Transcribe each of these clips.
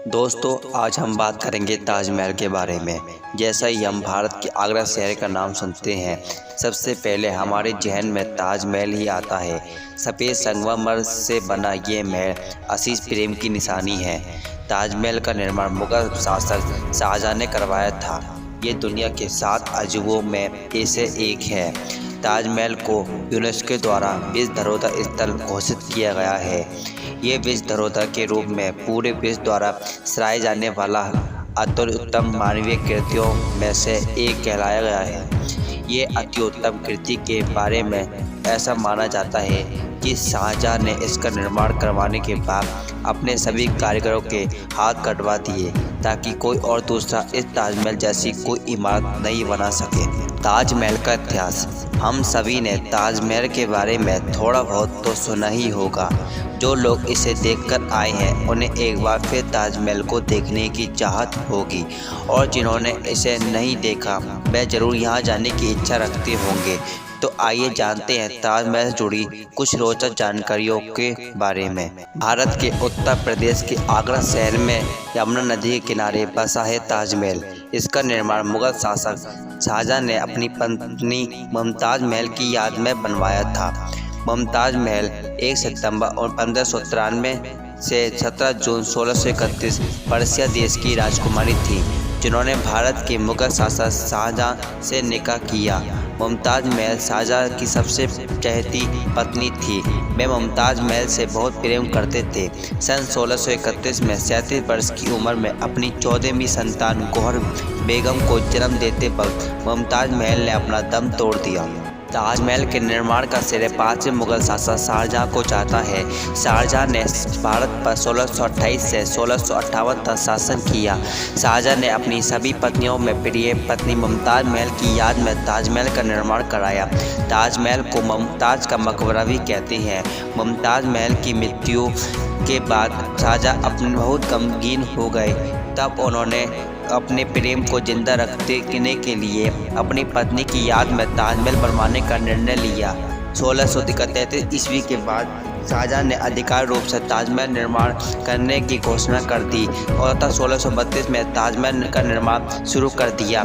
दोस्तों, आज हम बात करेंगे ताजमहल के बारे में। जैसा ही हम भारत के आगरा शहर का नाम सुनते हैं, सबसे पहले हमारे जहन में ताजमहल ही आता है। सफ़ेद संगमरमर से बना ये महल असीस प्रेम की निशानी है। ताजमहल का निर्माण मुगल शासक शाहजहां ने करवाया था। ये दुनिया के 7 अजूबों में से एक है। ताजमहल को यूनेस्को द्वारा विश्व धरोहर स्थल घोषित किया गया है। ये विश्व धरोहर के रूप में पूरे विश्व द्वारा सराहा जाने वाला अत्युत्तम मानवीय कृतियों में से एक कहलाया गया है। ये अत्युत्तम कृति के बारे में ऐसा माना जाता है कि शाहजहां ने इसका निर्माण करवाने के बाद अपने सभी कारीगरों के हाथ कटवा दिए ताकि कोई और दूसरा इस ताजमहल जैसी कोई इमारत नहीं बना सके। ताजमहल का इतिहास। हम सभी ने ताजमहल के बारे में थोड़ा बहुत तो सुना ही होगा। जो लोग इसे देखकर आए हैं उन्हें एक बार फिर ताजमहल को देखने की चाहत होगी, और जिन्होंने इसे नहीं देखा वह ज़रूर यहाँ जाने की इच्छा रखते होंगे। तो आइए जानते हैं ताजमहल से जुड़ी कुछ रोचक जानकारियों के बारे में। भारत के उत्तर प्रदेश के आगरा शहर में यमुना नदी के किनारे बसा है ताजमहल। इसका निर्माण मुगल शासक शाहजहां ने अपनी पत्नी मुमताज़ महल की याद में बनवाया था। मुमताज़ महल 1 सितंबर और 1593 से 17 जून 1631 पर्सिया देश की राजकुमारी थी, जिन्होंने भारत के मुगल शासक शाहजहां से निकाह किया। मुमताज़ महल शाहजहां की सबसे चहेती पत्नी थी। वे मुमताज़ महल से बहुत प्रेम करते थे। सन 1631 में 37 वर्ष की उम्र में अपनी 14वीं संतान गौहर बेगम को जन्म देते वक्त मुमताज़ महल ने अपना दम तोड़ दिया। ताजमहल के निर्माण का श्रेय 5वें मुगल शासक शाहजहां को जाता है। शाहजहां ने भारत पर 1628 से 1658 तक शासन किया। शाहजहां ने अपनी सभी पत्नियों में प्रिय पत्नी मुमताज़ महल की याद में ताजमहल का निर्माण कराया। ताजमहल को मुमताज़ का मकबरा भी कहते हैं। मुमताज़ महल की मृत्यु के बाद शाहजहां अपने बहुत गमगीन हो गए। तब उन्होंने अपने प्रेम को जिंदा रखने के लिए अपनी पत्नी की याद में ताजमहल बनवाने का निर्णय लिया। 1633 ईस्वी के बाद शाहजहां ने आधिकारिक रूप से ताजमहल निर्माण करने की घोषणा कर दी और 1632 में ताजमहल का निर्माण शुरू कर दिया।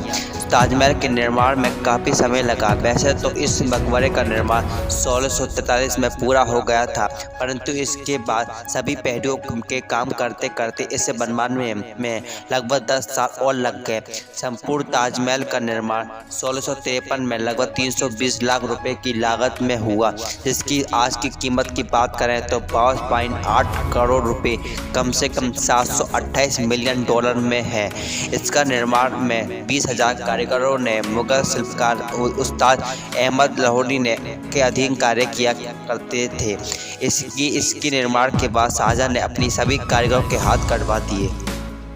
ताजमहल के निर्माण में काफ़ी समय लगा। वैसे तो इस मकबरे का निर्माण 1643 में पूरा हो गया था, परंतु इसके बाद सभी पहलुओं के काम करते करते इसे बनवाने में लगभग 10 साल और लग गए। संपूर्ण ताजमहल का निर्माण 1653 में लगभग 320 लाख रुपए की लागत में हुआ, जिसकी आज की कीमत की बात करें तो 5.8 करोड़ रुपए, कम से कम 728 मिलियन डॉलर में है। इसका निर्माण में 20,000 कारीगरों ने मुगल शिल्पकार उस्ताद अहमद लाहौरी ने के अधीन कार्य किया करते थे। इसकी निर्माण के बाद शाहजहां ने अपनी सभी कारीगरों के हाथ कटवा दिए।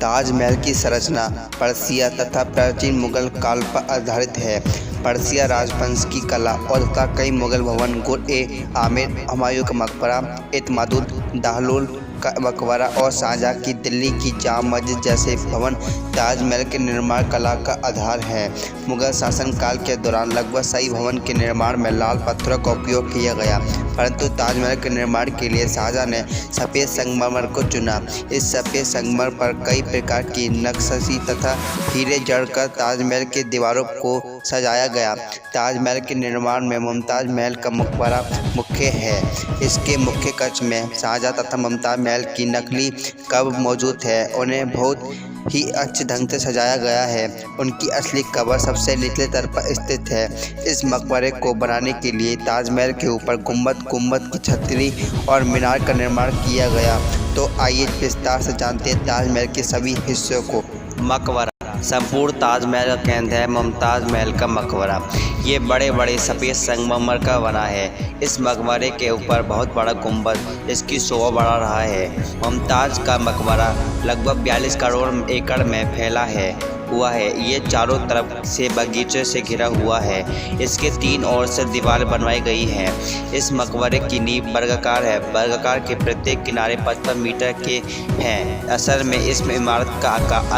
ताजमहल की संरचना पर्सिया तथा प्राचीन मुगल काल पर आधारित है। पर्सिया राजवंश की कला और तथा कई मुगल भवन आमिर, हुमायूं का मकबरा, इत्मादुद्दीन दाहलोल का मकबरा और शाहजहां की दिल्ली की जामा मस्जिद जैसे भवन ताजमहल के निर्माण कला का आधार है। मुगल शासनकाल के दौरान लगभग सही भवन के निर्माण में लाल पत्थरों का उपयोग किया गया, परंतु ताजमहल के निर्माण के लिए शाहजहां ने सफ़ेद संगमरमर को चुना। इस सफ़ेद संगमरमर पर कई प्रकार की नक्काशी तथा हीरे जड़कर ताजमहल की दीवारों को सजाया गया। ताजमहल के निर्माण में मुमताज़ महल का मकबरा मुख्य है। इसके मुख्य कक्ष में शाहजहां तथा मुमताज़ महल की नकली कब्र मौजूद है। उन्हें बहुत ही अच्छे ढंग से सजाया गया है। उनकी असली कब्र सबसे निचले स्तर पर स्थित है। इस मकबरे को बनाने के लिए ताजमहल के ऊपर गुंबद की छतरी और मीनार का निर्माण किया गया। तो आइए विस्तार से जानते हैं ताजमहल के सभी हिस्सों को। मकबरा। संपूर्ण ताजमहल का केंद्र है मुमताज़ महल का मकबरा। ये बड़े बड़े सफ़ेद संगमरमर का बना है। इस मकबरे के ऊपर बहुत बड़ा गुंबद इसकी शोभा बढ़ा रहा है। मुमताज़ का मकबरा लगभग 42 करोड़ एकड़ में फैला हुआ है। ये चारों तरफ से बगीचे से घिरा हुआ है। इसके 3 ओर से दीवार बनवाई गई हैं। इस मकबरे की नींव वर्गाकार है। वर्गाकार के प्रत्येक किनारे 55 मीटर के हैं। असल में इस इमारत का आकार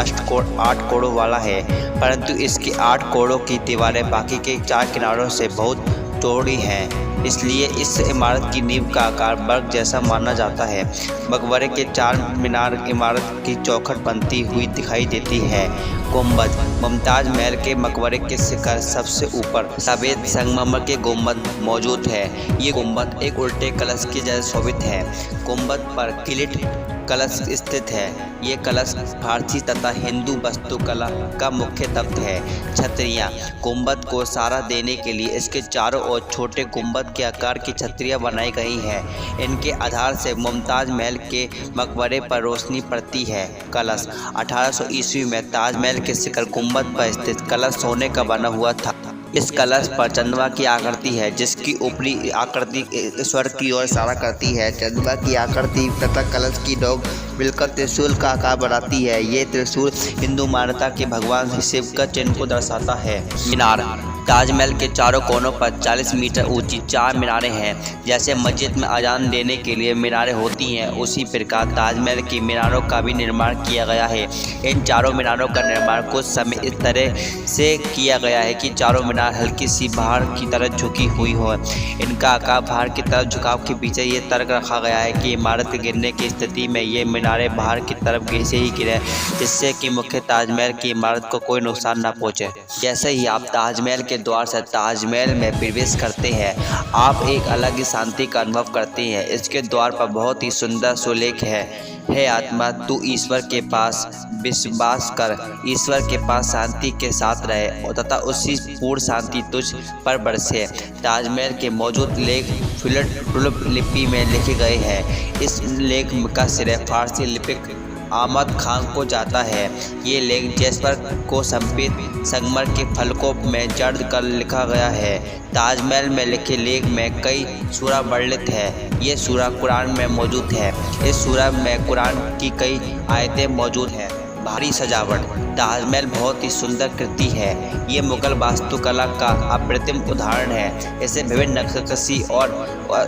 8 कोणों वाला है, परंतु इसके 8 कोणों की दीवारें बाकी के 4 किनारों से बहुत चौड़ी हैं, इसलिए इस इमारत की नींव का आकार वर्ग जैसा माना जाता है। मकबरे के 4 मीनार इमारत की चौखट बनती हुई दिखाई देती है। गुंबद। मुमताज महल के मकबरे के शिखर सबसे ऊपर सफ़ेद संगमरमर के गुंबद मौजूद है। ये गुंबद एक उल्टे कलश की जैसे शोभित है। गुंबद पर किलिट कलश स्थित है। ये कलश फारसी तथा हिंदू वास्तुकला का मुख्य तत्व है। छतरियाँ। गुंबद को सहारा देने के लिए इसके चारों ओर छोटे गुंबद के आकार की छतरियाँ बनाई गई हैं। इनके आधार से मुमताज महल के मकबरे पर रोशनी पड़ती है। कलश। 1800 ईस्वी में ताजमहल के शिखर गुंबद पर स्थित कलश सोने का बना हुआ था। इस कलश पर चंद्रमा की आकृति है, जिसकी ऊपरी आकृति ईश्वर की ओर इशारा करती है। चंद्रमा की आकृति तथा कलश की डोक मिलकर त्रिशूल का आकार बनाती है। ये त्रिशूल हिंदू मान्यता के भगवान शिव का चिन्ह को दर्शाता है। मीनार। ताजमहल के चारों कोनों पर 40 मीटर ऊंची 4 मीनारें हैं। जैसे मस्जिद में अजान देने के लिए मीनारें होती हैं, उसी प्रकार ताजमहल की मीनारों का भी निर्माण किया गया है। इन चारों मीनारों का निर्माण कुछ समय इस तरह से किया गया है कि चारों मीनार हल्की सी बाहर की तरफ झुकी हुई हो। इनका आकार बाहर की तरफ झुकाव के पीछे ये तर्क रखा गया है कि इमारत के गिरने की स्थिति में ये मीनारें बाहर की तरफ से ही गिरे, जिससे कि मुख्य ताजमहल की इमारत को कोई नुकसान न पहुँचे। जैसे ही आप ताजमहल के द्वार से ताजमहल में प्रवेश करते हैं, आप एक अलग ही शांति का अनुभव करते हैं। इसके द्वार पर बहुत ही सुंदर सुलेख है आत्मा, तू ईश्वर के पास विश्वास कर, ईश्वर के पास शांति के साथ रहे तथा उसी पूर्ण शांति तुझ पर बरसे। ताजमहल के मौजूद लेख टुलिप लिपि में लिखे गए हैं। इस लेख का श्रेय फारसी लिपिक अहमद खान को जाता है। ये लेख जैस्पर को संपित संगमर के फलकों में जड़ कर लिखा गया है। ताजमहल में लिखे लेख में कई सूरा वर्णित है। ये सूरा कुरान में मौजूद है। इस सूरा में कुरान की कई आयतें मौजूद हैं। भारी सजावट। ताजमहल बहुत ही सुंदर कृति है। ये मुगल वास्तुकला का अप्रतिम उदाहरण है। इसे विभिन्न नक्काशी और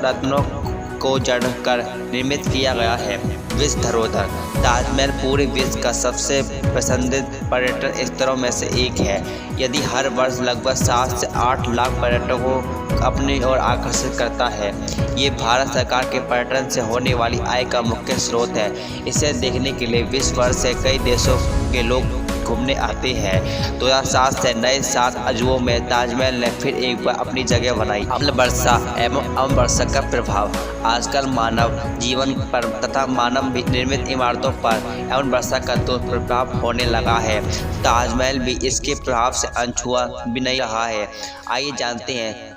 रत्नों को जड़कर निर्मित किया गया है। विश्व धरोहर। ताजमहल पूरे विश्व का सबसे पसंदीदा पर्यटन स्थलों में से एक है। यदि हर वर्ष लगभग 7 से 8 लाख पर्यटकों अपनी ओर आकर्षित करता है। ये भारत सरकार के पर्यटन से होने वाली आय का मुख्य स्रोत है। इसे देखने के लिए विश्व भर से कई देशों के लोग घूमने आते हैं। 2007 से नए 7 अजूबों में ताजमहल ने फिर एक बार अपनी जगह बनाई। अम्ल वर्षा एवं अम्ल वर्षा का प्रभाव। आजकल मानव जीवन पर तथा मानव निर्मित इमारतों पर एवं वर्षा का दुष्प्रभाव होने लगा है। ताजमहल भी इसके प्रभाव से अनछुआ भी नहीं रहा है। आइए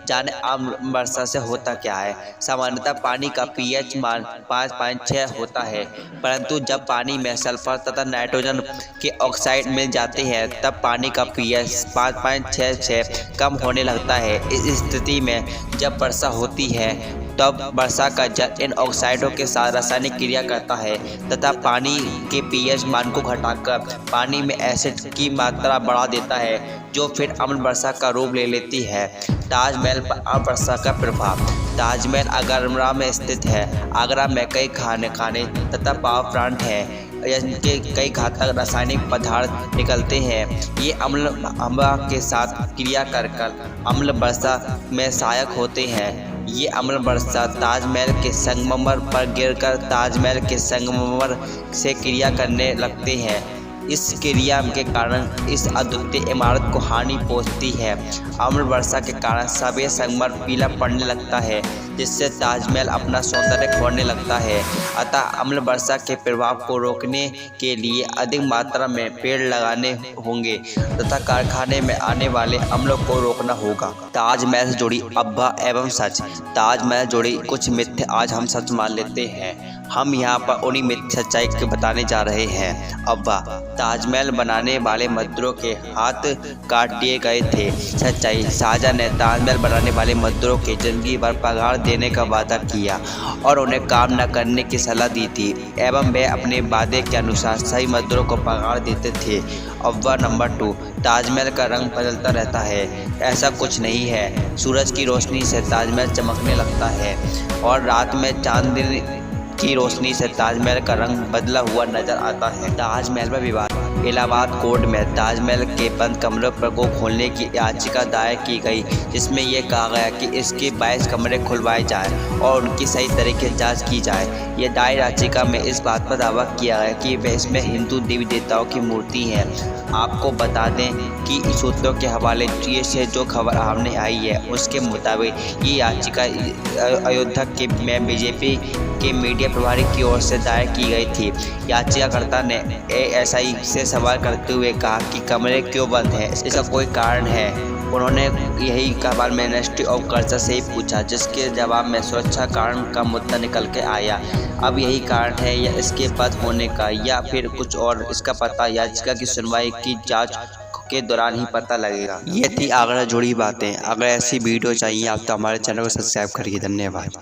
जाने अम्ल वर्षा से होता क्या है। सामान्यतः पानी का pH मान 5.6 होता है, परंतु जब पानी में सल्फर तथा नाइट्रोजन के ऑक्साइड मिल जाते हैं, तब पानी का pH 5.6 से कम होने लगता है। इस स्थिति में जब वर्षा होती है, तब वर्षा का जल इन ऑक्साइडों के साथ रासायनिक क्रिया करता है तथा पानी के pH मान को घटाकर पानी में एसिड की मात्रा बढ़ा देता है, जो फिर अम्ल वर्षा का रूप ले लेती है। ताजमहल पर अम्ल वर्षा का प्रभाव। ताजमहल आगरा में स्थित है। आगरा में कई खाने तथा पावर प्लांट हैं। इनके कई घातक रासायनिक पदार्थ निकलते हैं। ये अम्ल हवा के साथ क्रिया कर अम्ल वर्षा में सहायक होते हैं। ये अम्ल वर्षा ताजमहल के संगमरमर पर गिरकर ताजमहल के संगमरमर से क्रिया करने लगते हैं। इस क्रिया के कारण इस अद्वितीय इमारत को हानि पहुंचती है। अम्ल वर्षा के कारण सफ़ेद संगमरमर पीला पड़ने लगता है, जिससे ताजमहल अपना सौंदर्य खोने लगता है। अतः अम्ल वर्षा के प्रभाव को रोकने के लिए अधिक मात्रा में पेड़ लगाने होंगे तथा कारखाने में आने वाले अम्लों को रोकना होगा। ताजमहल से जुड़ी अफवाह एवं सच। ताजमहल जुड़ी कुछ मिथ्य आज हम सच मान लेते हैं। हम यहाँ पर उन्हीं मिथ्य सच्चाई को बताने जा रहे हैं। अफवाह। ताजमहल बनाने वाले मजदूरों के हाथ काट दिए गए थे। सच्चाई। शाहजहां ने ताजमहल बनाने वाले मजदूरों के जिंदगी भर पगार देने का वादा किया और उन्हें काम न करने की सलाह दी थी एवं वे अपने वादे के अनुसार सही मजदूरों को पगार देते थे। अफवाह नंबर 2। ताजमहल का रंग बदलता रहता है। ऐसा कुछ नहीं है। सूरज की रोशनी से ताजमहल चमकने लगता है और रात में की रोशनी से ताजमहल का रंग बदला हुआ नजर आता है। ताजमहल पर विवाद। इलाहाबाद कोर्ट में ताजमहल के बंद कमरों को खोलने की याचिका दायर की गई, जिसमें यह कहा गया कि इसके 22 कमरे खुलवाए जाएं और उनकी सही तरीके से जांच की जाए। यह दायर याचिका में इस बात पर दावा किया गया कि वह इसमें हिंदू देवी देवताओं की मूर्ति है। आपको बता दें कि सूत्रों के हवाले से जो खबर सामने आई है उसके मुताबिक ये याचिका अयोध्या में बीजेपी के मीडिया प्रभारी की ओर से दायर की गई थी। याचिकाकर्ता ने एएसआई से सवाल करते हुए कहा कि कमरे क्यों बंद हैं, इसका कोई कारण है। उन्होंने यही सवाल मिनिस्ट्री ऑफ कल्चर से ही पूछा, जिसके जवाब में सुरक्षा कारण का मुद्दा निकल के आया। अब यही कारण है या इसके बंद होने का या फिर कुछ और, इसका पता याचिका की सुनवाई की जांच के दौरान ही पता लगेगा। ये थी आगरा जुड़ी बातें। अगर ऐसी वीडियो चाहिए आप तो हमारे चैनल को सब्सक्राइब करिए। धन्यवाद।